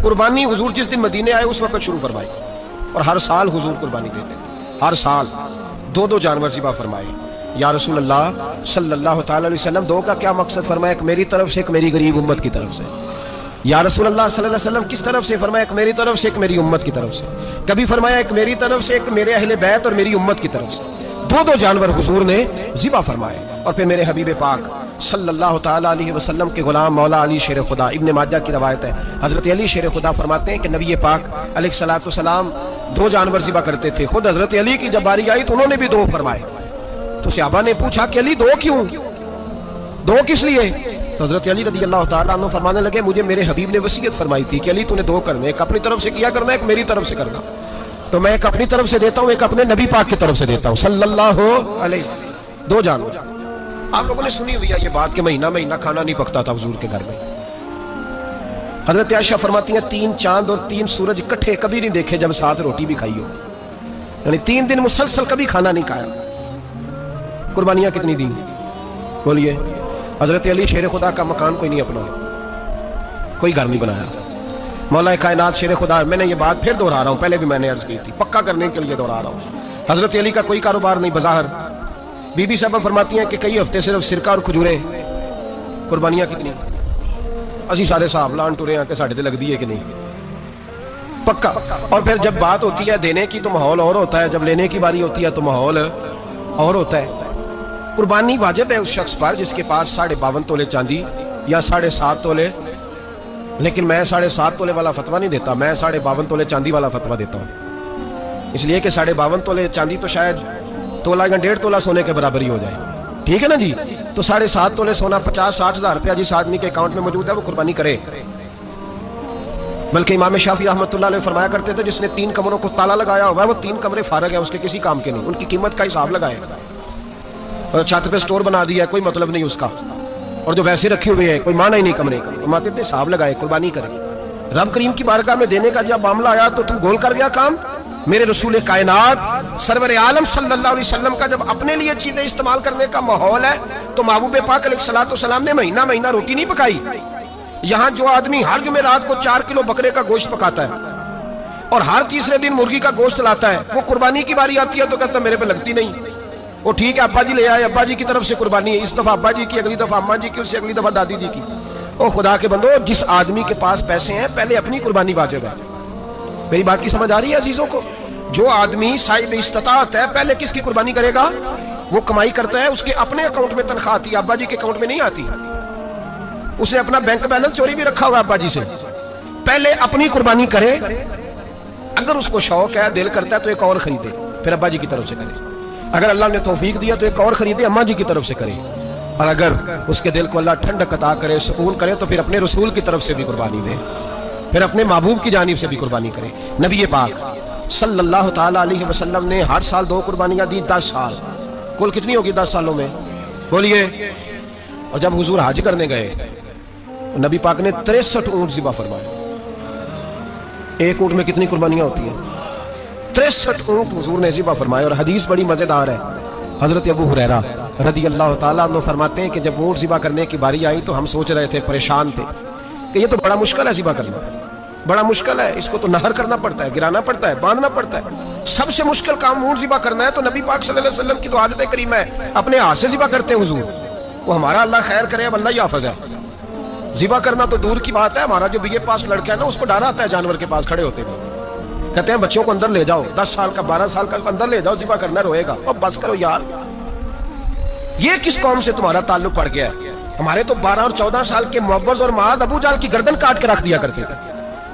قربانی حضور جس دن مدینے آئے اس وقت شروع فرمائی، اور ہر سال حضور قربانی دیتے تھے، ہر سال 2 جانور ذبح فرمائے۔ یا رسول اللہ صلی اللہ تعالی علیہ وسلم 2 کا کیا مقصد فرمایا؟ ایک میری طرف سے، ایک میری غریب امت کی طرف سے۔ یا رسول اللہ صلی اللہ علیہ وسلم کس طرف سے فرمایا؟ ایک میری طرف سے، ایک میری امت کی طرف سے۔ کبھی فرمایا ایک میری طرف سے، ایک میرے اہل بیت اور میری امت کی طرف سے۔ 2 جانور حضور نے ذبح فرمائے، اور پھر میرے حبیب پاک صلی اللہ تعالی علیہ وسلم کے غلام مولا علی شیر خدا، ابن ماجہ کی روایت ہے، حضرت علی شیر خدا فرماتے ہیں کہ نبی پاک علیہ الصلوۃ والسلام 2 جانور ذبح کرتے تھے۔ خود حضرت علی کی جب باری آئی تو انہوں نے بھی 2 فرمائے۔ تو صحابہ نے پوچھا کہ علی 2 کیوں؟ 2 کس لیے؟ تو حضرت علی رضی اللہ تعالیٰ عنہ فرمانے لگے مجھے میرے حبیب نے وصیت فرمائی تھی کہ علی تو نے 2 کرنے، ایک اپنی طرف سے کیا کرنا، ایک میری طرف سے کرنا۔ تو میں ایک اپنی طرف سے دیتا ہوں، ایک اپنے نبی پاک کی طرف سے دیتا ہوں صلی اللہ علیہ۔ 2 جانور۔ آپ لوگوں نے سنی ہوئی ہے یہ بات کہ مہینہ کھانا نہیں پکتا تھا حضور کے گھر میں۔ حضرت عائشہ فرماتی ہیں 3 چاند اور 3 سورج اکٹھے کبھی نہیں دیکھے جب ساتھ روٹی بھی کھائی ہو، یعنی 3 دن مسلسل کبھی کھانا نہیں کھایا۔ قربانیاں کتنی دی بولیے؟ حضرت علی شیر خدا کا مکان کوئی نہیں اپنا، کوئی گھر نہیں بنایا۔ مولا کائنات شیر خدا، میں نے یہ بات پھر دہرا رہا ہوں، پہلے بھی میں نے عرض کی تھی، پکا کرنے کے لیے دہرا رہا ہوں۔ حضرت علی کا کوئی کاروبار نہیں بظاہر۔ بی بی صاحبہ فرماتی ہیں کہ کئی ہفتے صرف سرکہ اور کھجوریں۔ قربانیاں کتنی؟ اسی سارے صاحب لان ٹورے ہیں کہ ساڑھے تے لگ دی ہے کہ نہیں، پکا۔ اور پھر جب بات ہوتی ہے دینے کی تو ماحول اور ہوتا ہے، جب لینے کی باری ہوتی ہے تو ماحول اور ہوتا ہے۔ قربانی واجب ہے اس شخص پر جس کے پاس 52.5 تولے چاندی یا 7.5 تولے، لیکن میں 7.5 تولے والا فتویٰ نہیں دیتا، میں 52.5 تولے چاندی والا فتویٰ دیتا ہوں، اس لیے کہ 52.5 تولے چاندی تو شاید تولہ یا 1.5 تولہ سونے کے برابر ہی ہو جائے، ٹھیک ہے نا جی؟ تو 7.5 تولے سونا 50-60 ہزار روپیہ جس آدمی کے اکاؤنٹ میں موجود ہے وہ قربانی کرے۔ بلکہ امام شافعی رحمۃ اللہ علیہ فرمایا کرتے تھے جس نے 3 کمروں کو تالا لگایا ہوا ہے وہ 3 کمرے فارغ ہیں، اس کے کسی کام کے نہیں، ان کی قیمت کا حساب لگائے۔ اور چھت پہ سٹور بنا دیا ہے، کوئی مطلب نہیں اس کا، اور جو ویسے رکھے ہوئے ہیں کوئی معنی ہی نہیں کمرے کا، اماتے تھے حساب لگائے، قربانی کرے۔ رب کریم کی بارگاہ میں دینے کا جب معاملہ آیا تو تم گول کر گیا کام۔ میرے رسول کائنات سرور عالم صلی اللہ علیہ وسلم کا جب اپنے لیے چیزیں استعمال کرنے کا ماحول ہے تو محبوب پاک علیہ الصلوۃ والسلام نے مہینہ روٹی نہیں پکائی۔ یہاں جو آدمی ہر جمعرات کو 4 کلو بکرے کا گوشت پکاتا ہے اور ہر تیسرے دن مرغی کا گوشت لاتا ہے، وہ قربانی کی باری آتی ہے تو کہتا ہے میرے پہ لگتی نہیں، وہ ٹھیک ہے ابا جی لے آئے، ابا جی کی طرف سے قربانی ہے، اس دفعہ ابا جی کی، اگلی دفعہ اماں جی کی، اس سے اگلی دفعہ دادی جی کی۔ او خدا کے بندو، جس آدمی کے پاس پیسے ہیں پہلے اپنی قربانی واجب ہے۔ میری بات کی سمجھ آ رہی ہے عزیزوں کو؟ جو آدمی صاحب استطاعت ہے پہلے کس کی قربانی کرے گا؟ وہ کمائی کرتا ہے، اس کے اپنے اکاؤنٹ میں تنخواہ آتی ہے، ابا جی کے اکاؤنٹ میں نہیں آتی۔ اس نے اپنا بینک بیلنس چوری بھی رکھا ہوا ابا جی سے، پہلے اپنی قربانی کرے۔ اگر اس کو شوق ہے، دل کرتا ہے تو ایک اور خریدے، پھر ابا جی کی طرف سے کرے۔ اگر اللہ نے توفیق دیا تو ایک اور خریدے، اماں جی کی طرف سے کرے۔ اور اگر اس کے دل کو اللہ ٹھنڈک عطا کرے، سکون کرے، تو پھر اپنے رسول کی طرف سے بھی قربانی دے، پھر اپنے محبوب کی جانب سے بھی قربانی کرے۔ نبی پاک صلی اللہ تعالی علیہ وسلم نے ہر سال 2 قربانیاں دی، 10 سال، کل کتنی ہوگی 10 سالوں میں بولیے؟ اور جب حضور حج کرنے گئے نبی پاک نے 63 اونٹ ذبح فرمائے۔ ایک اونٹ میں کتنی قربانیاں ہوتی ہیں؟ 63 اونٹ حضور نے ذبح فرمائے۔ اور حدیث بڑی مزیدار ہے، حضرت ابو ہریرہ رضی اللہ تعالیٰ عنہ فرماتے ہیں کہ جب اونٹ ذبح کرنے کی باری آئی تو ہم سوچ رہے تھے، پریشان تھے کہ یہ تو بڑا مشکل ہے ذبح کرنا، بڑا مشکل ہے، اس کو تو نہر کرنا پڑتا ہے، گرانا پڑتا ہے، باندھنا پڑتا ہے، سب سے مشکل کام اونٹ ذبح کرنا ہے۔ تو نبی پاک صلی اللہ علیہ وسلم کی تو عادت کریم ہے، اپنے ہاتھ سے ذبح کرتے ہیں حضور، وہ ہمارا اللہ خیر کرے، اب اللہ ہی حافظ ہے۔ ذبح کرنا تو دور کی بات ہے، ہمارا جو BA پاس لڑکا ہے نا اس کو ڈر آتا ہے جانور کے پاس کھڑے ہوتے ہوئے، کہتے ہیں بچوں کو اندر لے جاؤ، 10 سال کا 12 سال کا اندر لے جاؤ، ذبح کرنا روئے گا۔ اور بس کرو یار، یہ کس قوم سے تمہارا تعلق پڑ گیا ہے؟ ہمارے تو 12 اور 14 سال کے معوذ اور معاذ ابو جہل کی گردن کاٹ کے رکھ دیا کرتے تھے،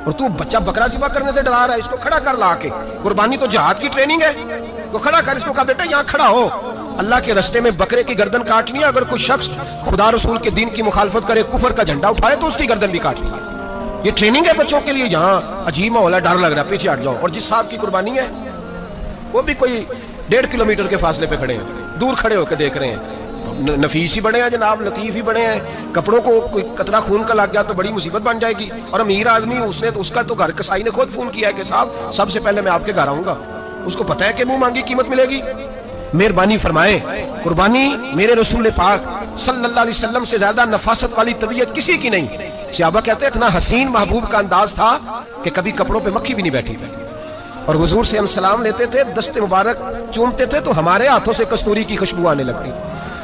اور تو بچہ بکرا ذبح کرنے سے ڈرا رہا ہے، اس کو کھڑا کر لا کے۔ قربانی تو جہاد کی ٹریننگ ہے، وہ کھڑا کر، اس کو کہا بیٹا یہاں کھڑا ہو، اللہ کے راستے میں بکرے کی گردن کاٹنی ہے، اگر کوئی شخص خدا رسول کے دین کی مخالفت کرے، کفر کا جھنڈا اٹھائے تو اس کی گردن بھی کاٹنی ہے۔ یہ ٹریننگ ہے بچوں کے لیے، یہاں عجیب ماحول ہے، ڈر لگ رہا ہے، پیچھے ہٹ جاؤ۔ اور جس صاحب کی قربانی ہے وہ بھی کوئی 1.5 کلومیٹر کے فاصلے پہ کھڑے ہیں، دور کھڑے ہو کے دیکھ رہے ہیں، نفیس ہی بڑے ہیں جناب، لطیف ہی بڑے ہیں، کپڑوں کو کوئی قطرہ خون کا لگ گیا تو بڑی مصیبت بن جائے گی۔ اور امیر آدمی اس کا تو گھر کسائی نے خود فون کیا ہے کہ صاحب سب سے پہلے میں آپ کے گھر آؤں گا، اس کو پتہ ہے کہ منہ مانگی قیمت ملے گی۔ مہربانی فرمائے، قربانی میرے رسول پاک صلی اللہ علیہ وسلم سے زیادہ نفاست والی طبیعت کسی کی نہیں۔ صحابہ کہتے ہیں اتنا حسین محبوب کا انداز تھا کہ کبھی کپڑوں پہ مکھی بھی نہیں بیٹھی تھی. اور حضور سے ہم سلام لیتے تھے, دست مبارک چومتے تھے تو ہمارے ہاتھوں سے کستوری کی خوشبو آنے لگتی.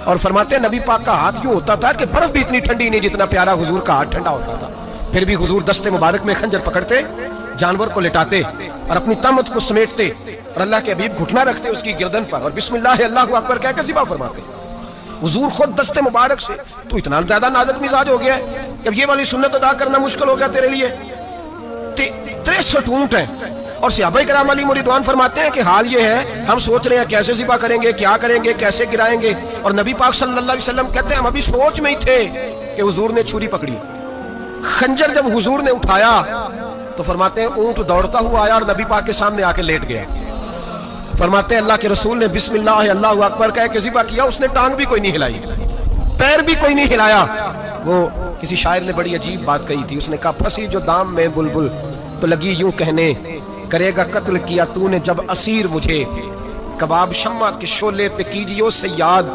اور فرماتے ہیں نبی پاک کا ہاتھ یوں ہوتا تھا کہ برف بھی اتنی ٹھنڈی نہیں جتنا پیارا حضور کا ہاتھ ٹھنڈا ہوتا تھا. پھر بھی حضور دست مبارک میں خنجر پکڑتے, جانور کو لٹاتے اور اپنی تہمت کو سمیٹتے اور اللہ کے حبیب گھٹنا رکھتے اس کی گردن پر اور بسم اللہ اللہ اکبر کہہ کے ذبح فرماتے. حضور خود دست مبارک سے تو اتنا زیادہ نازک مزاج ہو گیا ہے کہ اب یہ والی سنت ادا کرنا مشکل ہو گیا تیرے لیے. 63 اونٹ ہیں. اور صحابہ کرام علیہم رضوان فرماتے ہیں کہ حال یہ ہے ہم سوچ رہے ہیں کیسے ذبح کریں گے, کیا کریں گے, کیسے گرائیں گے. اور نبی پاک صلی اللہ علیہ وسلم کہتے ہیں ہم ابھی سوچ میں ہی تھے کہ حضور نے چھری پکڑی. خنجر جب حضور نے اٹھایا تو فرماتے ہیں اونٹ دوڑتا ہوا آیا اور نبی پاک کے سامنے آ کے لیٹ گیا. فرماتے ہیں اللہ کے رسول نے بسم اللہ اللہ اکبر کہہ کے ذبح کیا, اس نے ٹانگ بھی کوئی نہیں ہلائی, پیر بھی کوئی نہیں ہلایا. وہ کسی شاعر نے بڑی عجیب بات کہی تھی, اس نے کہا پھنسی جو دام میں بلبل تو لگی یوں کہنے کرے گا قتل کیا تو نے جب اسیر مجھے, کباب شمع کے شعلے پہ کیجیو سیاد,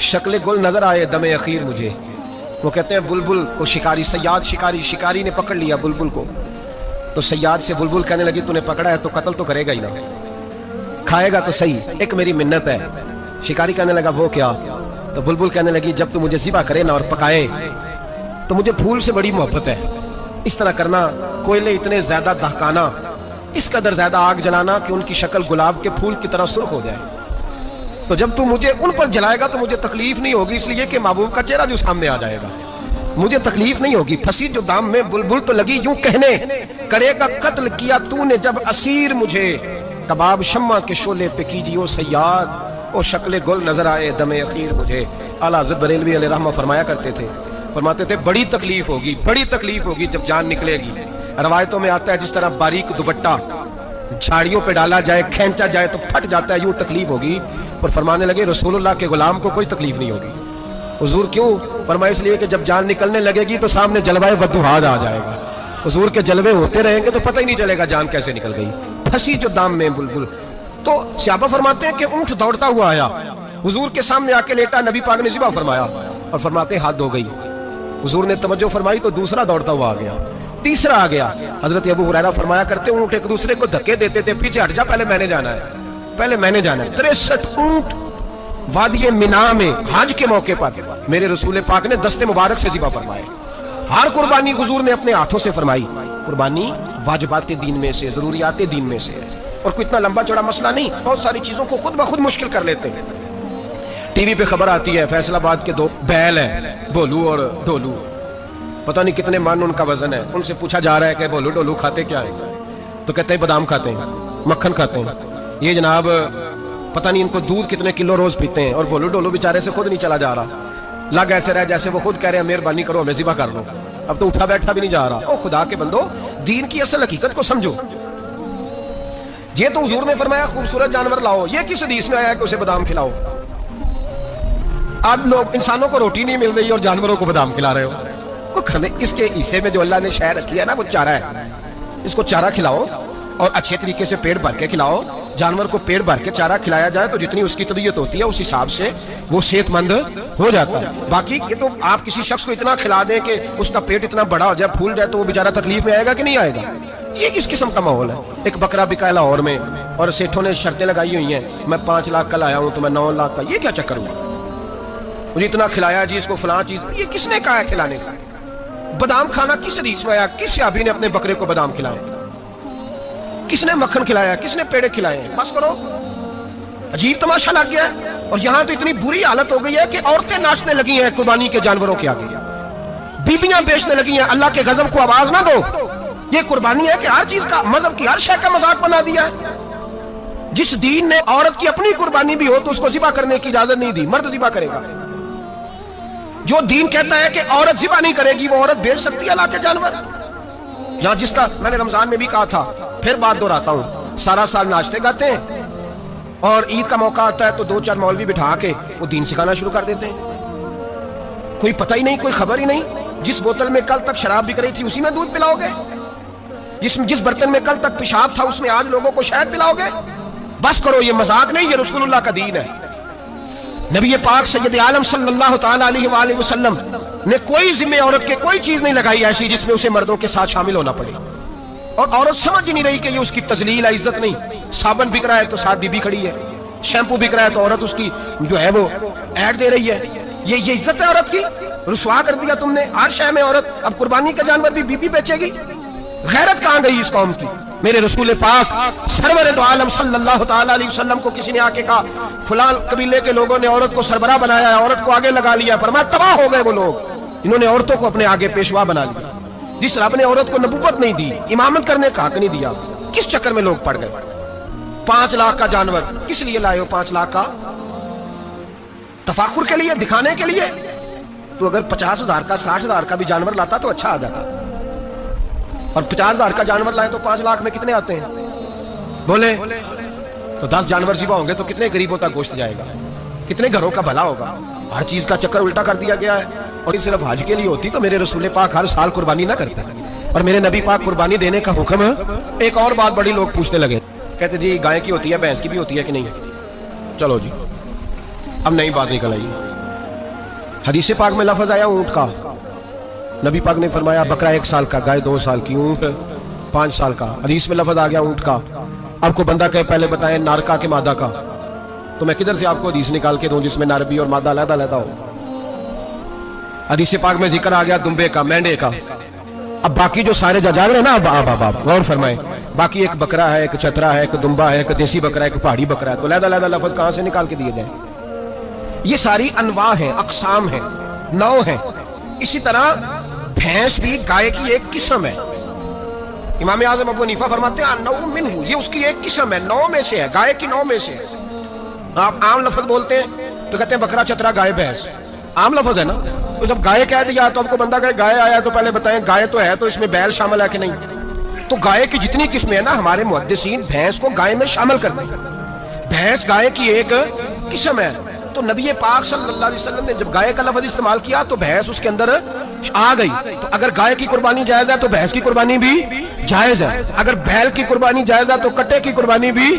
شکل گل نظر آئے دم اخیر مجھے. وہ کہتے ہیں بلبل کو شکاری, سیاد شکاری نے پکڑ لیا بلبل کو, تو سیاد سے بلبل کہنے لگی تو نے پکڑا ہے تو قتل تو کرے گا ہی نا, کھائے گا تو صحیح, ایک میری منت ہے. شکاری کہنے لگا وہ کیا, تو بلبل کہنے لگی جب تو مجھے ذبح کرے نا اور پکائے تو مجھے پھول سے بڑی محبت ہے. اس طرح کرنا, کوئلے اتنے زیادہ دہکانا, اس قدر زیادہ آگ جلانا کہ ان کی شکل گلاب کے پھول کی طرح سرخ ہو جائے. تو جب تو مجھے ان پر جلائے گا تو مجھے تکلیف نہیں ہوگی, اس لیے کہ محبوب کا چہرہ جو سامنے آ جائے گا مجھے تکلیف نہیں ہوگی. پھنسی جو دام میں بلبل تو لگی یوں کہنے کرے گا قتل کیا تو نے جب اسیر مجھے, کباب شمع کے شعلے پہ کیجیو سیاد, اور شکل گل نظر آئے دم اخیر مجھے. اعلیٰ حضرت بریلوی علیہ رحمہ فرمایا کرتے تھے, فرماتے تھے بڑی تکلیف ہوگی جب جان نکلے گی. روایتوں میں آتا ہے جس طرح باریک دوپٹہ جھاڑیوں پہ ڈالا جائے کھینچا جائے تو پھٹ جاتا ہے, یوں تکلیف ہوگی. اور فرمانے لگے رسول اللہ کے غلام کو کوئی تکلیف نہیں ہوگی. حضور کیوں؟ فرمایا اس لیے کہ جب جان نکلنے لگے گی تو سامنے جلوہ وضوحات آ جائے گا. حضور کے جلوے ہوتے رہیں گے تو پتہ ہی نہیں چلے گا جان کیسے نکل گئی. پھنسی جو دام میں بلبل. تو صحابہ فرماتے ہیں کہ اونٹ دوڑتا ہوا آیا, حضور کے سامنے آ کے لیٹا, نبی پاک نے ذبح فرمایا اور فرماتے حد ہو گئی. حضور نے توجہ فرمائی تو دوسرا دوڑتا ہوا آ گیا, تیسرا آ گیا. حضرت ابو ہریرہ فرمایا کرتے اونٹ ایک دوسرے کو دھکے دیتے تھے, پیچھے ہٹ جا, پہلے میں نے جانا ہے. 63 اونٹ وادی مینا میں حج کے موقع پر میرے رسول پاک نے دست مبارک سے ذبح فرمائے. ہر قربانی حضور نے اپنے ہاتھوں سے فرمائی. قربانی واجبات دین میں سے, ضروریات دین میں سے, اور کوئی اتنا لمبا چوڑا مسئلہ نہیں. بہت ساری چیزوں کو خود بخود مشکل کر لیتے ہیں. ٹی وی پہ خبر آتی ہے فیصل آباد کے 2 بیل ہیں, بولو اور ڈولو, پتہ نہیں کتنے من ان کا وزن ہے. ان سے پوچھا جا رہا ہے کہ بولو ڈولو کھاتے کیا ہیں, تو کہتے ہیں بادام کھاتے ہیں, مکھن کھاتے ہیں. یہ جناب پتہ نہیں ان کو دودھ کتنے کلو روز پیتے ہیں, اور بولو ڈولو بیچارے سے خود نہیں چلا جا رہا, لگ ایسے رہے جیسے وہ خود کہہ رہے ہیں مہربانی کرو ہمیں ذبح کر لو, اب تو اٹھا بیٹھا بھی نہیں جا رہا. او خدا کے بندو, دین کی اصل حقیقت کو سمجھو. یہ تو حضور نے فرمایا خوبصورت جانور لاؤ, یہ کس حدیث میں آیا کہ اسے بادام کھلاؤ؟ آج لوگ انسانوں کو روٹی نہیں مل رہی اور جانوروں کو بادام کھلا رہے ہو. اس کے حصے میں جو اللہ نے شے رکھی ہے نا وہ چارہ ہے, اس کو چارہ کھلاؤ اور اچھے طریقے سے پیٹ بھر کے کھلاؤ. جانور کو پیٹ بھر کے چارہ کھلایا جائے تو جتنی اس کی طبیعت ہوتی ہے اس حساب سے وہ صحت مند ہو جاتا ہے. باقی یہ تو آپ کسی شخص کو اتنا کھلا دیں کہ اس کا پیٹ اتنا بڑا ہو جائے, پھول جائے, تو وہ بیچارہ تکلیف میں آئے گا کہ نہیں آئے گا؟ یہ کس قسم کا ماحول ہے؟ ایک بکرا بکا لاہور میں اور سیٹھوں نے شرطیں لگائی ہوئی ہیں, میں 5 لاکھ کا لایا ہوں تو میں 9 لاکھ کا. یہ کیا چکر ہوا؟ مجھے اتنا کھلایا جی اس کو فلاں چیز. یہ کس نے کہا ہے کھلانے کا؟ بادام کھانا کس حدیث میں آیا؟ کس صحابی نے اپنے بکرے کو بادام کھلائے؟ کس نے مکھن کھلایا؟ کس نے پیڑے کھلائے؟ بس کرو, عجیب تماشا لگ گیا ہے. اور یہاں تو اتنی بری حالت ہو گئی ہے کہ عورتیں ناچنے لگی ہیں قربانی کے جانوروں کے آگے, بیبیاں بیچنے لگی ہیں. اللہ کے غضب کو آواز نہ دو. یہ قربانی ہے کہ ہر چیز کا, مذہب کی ہر شے کا مذاق بنا دیا ہے. جس دین نے عورت کی اپنی قربانی بھی ہو تو اس کو ذبح کرنے کی اجازت نہیں دی, مرد ذبح کرے گا. جو دین کہتا ہے کہ عورت ذبح نہیں کرے گی, وہ عورت بیچ سکتی ہے اللہ کے جانور. یہاں جس کا میں نے رمضان میں بھی کہا تھا, پھر بات دہراتا ہوں, سارا سال ناچتے گاتے ہیں اور عید کا موقع آتا ہے تو 2-4 مولوی بٹھا کے وہ دین سکھانا شروع کر دیتے ہیں. کوئی پتہ ہی نہیں, کوئی خبر ہی نہیں. جس بوتل میں کل تک شراب بک رہی تھی اسی میں دودھ پلاؤ گے؟ جس برتن میں کل تک پیشاب تھا اس میں آج لوگوں کو شہد پلاؤ گے؟ بس کرو, یہ مذاق نہیں, یہ رسول اللہ کا دین ہے. نبی پاک سید عالم صلی اللہ تعالی علیہ وآلہ وسلم نے کوئی ذمہ عورت کے کوئی چیز نہیں لگائی ایسی جس میں اسے مردوں کے ساتھ شامل ہونا پڑے. اور عورت سمجھ ہی نہیں رہی کہ یہ اس کی تذلیل ہے, عزت نہیں. صابن بک رہا ہے تو ساتھ بیوی کھڑی ہے, شیمپو بک رہا ہے تو عورت اس کی جو ہے وہ ایڈ دے رہی ہے. یہ عزت ہے عورت کی؟ رسوا کر دیا تم نے ہر شے میں عورت. اب قربانی کا جانور بھی بیوی بیچے گی؟ غیرت کہاں گئی اس قوم کی؟ میرے رسول پاک سرور دو عالم صلی اللہ تعالی علیہ وسلم کو کسی نے آ کے کہا فلاں قبیلے کے لوگوں نے عورت کو سربراہ بنایا ہے, عورت کو آگے لگا لیا. فرمایا تباہ ہو گئے وہ لوگ, انہوں نے عورتوں کو اپنے آگے پیشوا بنا لیا. جس رب نے عورت کو نبوت نہیں دی, امامت کرنے کا حق نہیں دیا, کس چکر میں لوگ پڑ گئے؟ 5 لاکھ کا جانور کس لیے لائے ہو؟ 5 لاکھ کا تفاخر کے لیے, دکھانے کے لیے؟ تو اگر 50,000 کا 60,000 کا بھی جانور لاتا تو اچھا آ جاتا. اور 50,000 کا جانور لائے تو 5 لاکھ میں کتنے آتے ہیں بولے؟ تو 10 جانور ذبح ہوں گے تو کتنے غریبوں تک گوشت جائے گا, کتنے گھروں کا بھلا ہوگا. ہر چیز کا چکر الٹا کر دیا گیا ہے. اور یہ صرف حج کے لیے ہوتی تو میرے رسول پاک ہر سال قربانی نہ کرتے, اور میرے نبی پاک قربانی دینے کا حکم. ایک اور بات بڑی لوگ پوچھنے لگے, کہتے جی گائے کی ہوتی ہے, بھینس کی بھی ہوتی ہے کہ نہیں؟ چلو جی اب نئی بات نکل آئی. حدیث پاک میں لفظ آیا اونٹ کا, نبی پاک نے فرمایا بکرا 1 سال کا, گائے 2 سال کی, اونٹ 5 سال کا. حدیث میں لفظ آ گیا اونٹ کا. آپ کو بندہ کہے پہلے بتائیں نر کا کہ مادہ کا, تو میں کدھر سے آپ کو حدیث نکال کے دوں جس میں نر بھی اور مادہ علیحدہ علیحدہ ہو؟ حدیث پاک میں ذکر آ گیا دمبے کا, مینڈے کا. اب باقی جو سارے جاگ رہے ہیں نا, آپ غور فرمائیں, باقی ایک بکرا ہے, ایک چترا ہے, ایک دمبا ہے, ایک دیسی بکرا ہے, ایک پہاڑی بکرا ہے, تو علیحدہ علیحدہ لفظ کہاں سے نکال کے دیے جائیں؟ یہ ساری انواع ہیں, اقسام ہیں, نوع ہیں. اسی طرح بھینس بھی گائے کی ایک قسم ہے. امام اعظم ابو حنیفہ فرماتے ہیں نوع منہ, یہ اس کی ایک قسم ہے, نوع میں سے ہے, گائے کی نوع میں سے. آپ عام لفظ بولتے ہیں تو کہتے ہیں بکرا چترا گائے بھینس, عام لفظ ہے نا. تو جب گائے کہہ دیا تو آپ کو بندہ کہے گائے آیا تو پہلے بتائیں گائے تو ہے تو اس میں بیل شامل ہے کہ نہیں؟ تو گائے کی جتنی قسمیں ہیں نا, ہمارے محدثین بھینس کو گائے میں شامل کر دیں. بھینس گائے کی ایک قسم ہے. تو نبی پاک صلی اللہ علیہ وسلم نے جب گائے کا لفظ استعمال کیا تو بھینس اس کے اندر آ گئی. تو اگر گائے کی قربانی جائز ہے تو بھینس کی قربانی بھی جائز ہے. اگر بیل کی قربانی جائز ہے تو کٹے کی قربانی بھی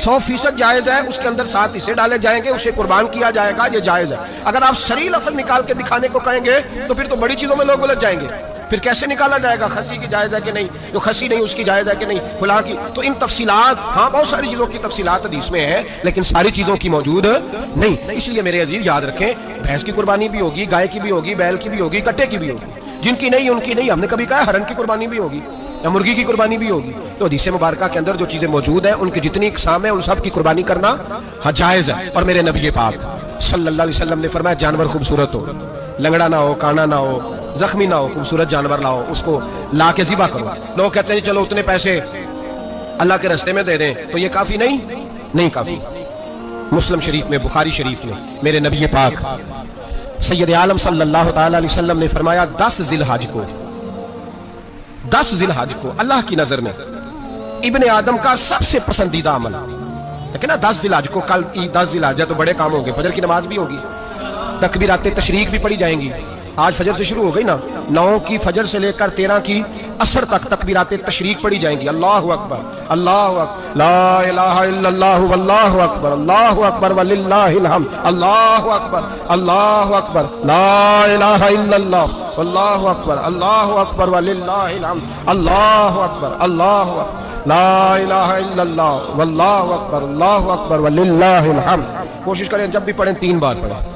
100% جائز ہے. اس کے اندر 7 حصے ڈالے جائیں گے, اسے قربان کیا جائے گا, یہ جائز ہے. اگر آپ صریح لفظ نکال کے دکھانے کو کہیں گے تو پھر تو بڑی چیزوں میں لوگ الجھ جائیں گے. پھر کیسے نکالا جائے گا خسی کی جائز ہے کہ نہیں, جو خسی نہیں اس کی جائز ہے کہ نہیں, فلاں کی. تو ان تفصیلات, ہاں بہت ساری چیزوں کی تفصیلات حدیث میں ہیں, لیکن ساری چیزوں کی موجود نہیں. اس لیے میرے عزیز یاد رکھیں, بھینس کی قربانی بھی ہوگی, گائے کی بھی ہوگی, بیل کی بھی ہوگی, کٹے کی بھی ہوگی. جن کی نہیں ان کی نہیں. ہم نے کبھی کہا ہرن کی قربانی بھی ہوگی یا مرغی کی قربانی بھی ہوگی. تو حدیث مبارکہ کے اندر جو چیزیں موجود ہیں ان کی جتنی اقسام ہیں ان سب کی قربانی کرنا جائز ہے. اور میرے نبی پاک صلی اللہ علیہ وسلم نے فرمایا جانور خوبصورت ہو, لنگڑا نہ ہو, کانا نہ ہو, زخمی نہ ہو, خوبصورت جانور لاؤ, اس کو لا کے ذبح کرو. لوگ کہتے ہیں چلو اتنے پیسے اللہ کے راستے میں دے دیں, تو یہ کافی نہیں کافی. مسلم شریف میں, بخاری شریف میں میرے نبی پاک سید عالم صلی اللہ تعالی علیہ وسلم نے فرمایا 10 ذی الحج کو اللہ کی نظر میں ابن آدم کا سب سے پسندیدہ عمل. لیکن نا 10 ذی الحج کو, کل 10 ذی الحج ہے تو بڑے کام ہوں گے, فجر کی نماز بھی ہوگی, تکبیرات تشریق بھی پڑھی جائیں گی. آج فجر سے شروع ہو گئی نا, 9 کی فجر سے لے کر 13 کی عصر تک تکبیرات تشریق پڑھی جائیں گی. اللہ اکبر, اللہ اکبر, لا الہ الا اللہ, واللہ اکبر, اللہ اکبر وللہ الحمد, اللہ اکبر, اللہ اکبر, لا الہ الا اللہ, واللہ اکبر, اللہ اکبر وللہ الحمد, اللہ اکبر, اللہ اکبر, لا الہ الا اللہ, واللہ اکبر, اللہ اکبر وللہ الحمد. کوشش کریں جب بھی پڑھیں 3 بار پڑھیں.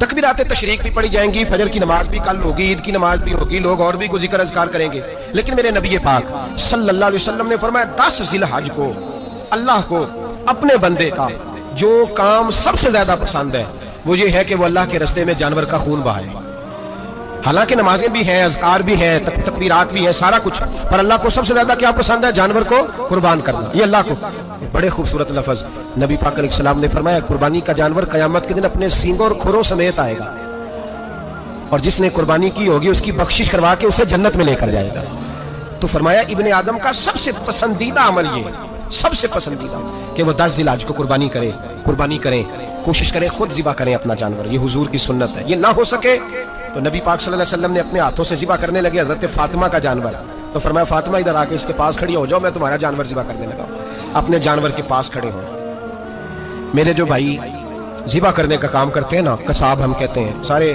تکبیرات تشریق بھی پڑھی جائیں گی, فجر کی نماز بھی کل ہوگی, عید کی نماز بھی ہوگی, لوگ اور بھی کوئی ذکر اذکار کریں گے. لیکن میرے نبی پاک صلی اللہ علیہ وسلم نے فرمایا 10 ذی الحج کو اللہ کو اپنے بندے کا جو کام سب سے زیادہ پسند ہے وہ یہ ہے کہ وہ اللہ کے راستے میں جانور کا خون بہائے. حالانکہ نمازیں بھی ہیں, اذکار بھی ہیں, تکبیرات بھی ہیں, سارا کچھ, پر اللہ کو سب سے زیادہ کیا پسند ہے؟ جانور کو قربان کرنا. یہ اللہ کو بڑے خوبصورت لفظ نبی پاک علیہ السلام نے فرمایا قربانی کا جانور قیامت کے دن اپنے سینگوں اور کھروں سمیت آئے گا, اور جس نے قربانی کی ہوگی اس کی بخشش کروا کے اسے جنت میں لے کر جائے گا. تو فرمایا ابن آدم کا سب سے پسندیدہ عمل یہ, سب سے پسندیدہ, کہ وہ 10 ذی الحج کو قربانی کریں, کوشش کریں خود ذبح کریں اپنا جانور. یہ حضور کی سنت ہے. یہ نہ ہو سکے تو نبی پاک صلی اللہ علیہ وسلم نے اپنے ہاتھوں سے ذبح کرنے لگے حضرت فاطمہ کا جانور. تو فرمایا فاطمہ ادھر آ کے اس کے پاس کھڑی ہو جاؤ, میں تمہارا جانور ذبح کرنے لگا. اپنے جانور کے پاس کھڑے ہوں. میرے جو بھائی ذبح کرنے کا کام کرتے ہیں نا, قصاب ہم کہتے ہیں, سارے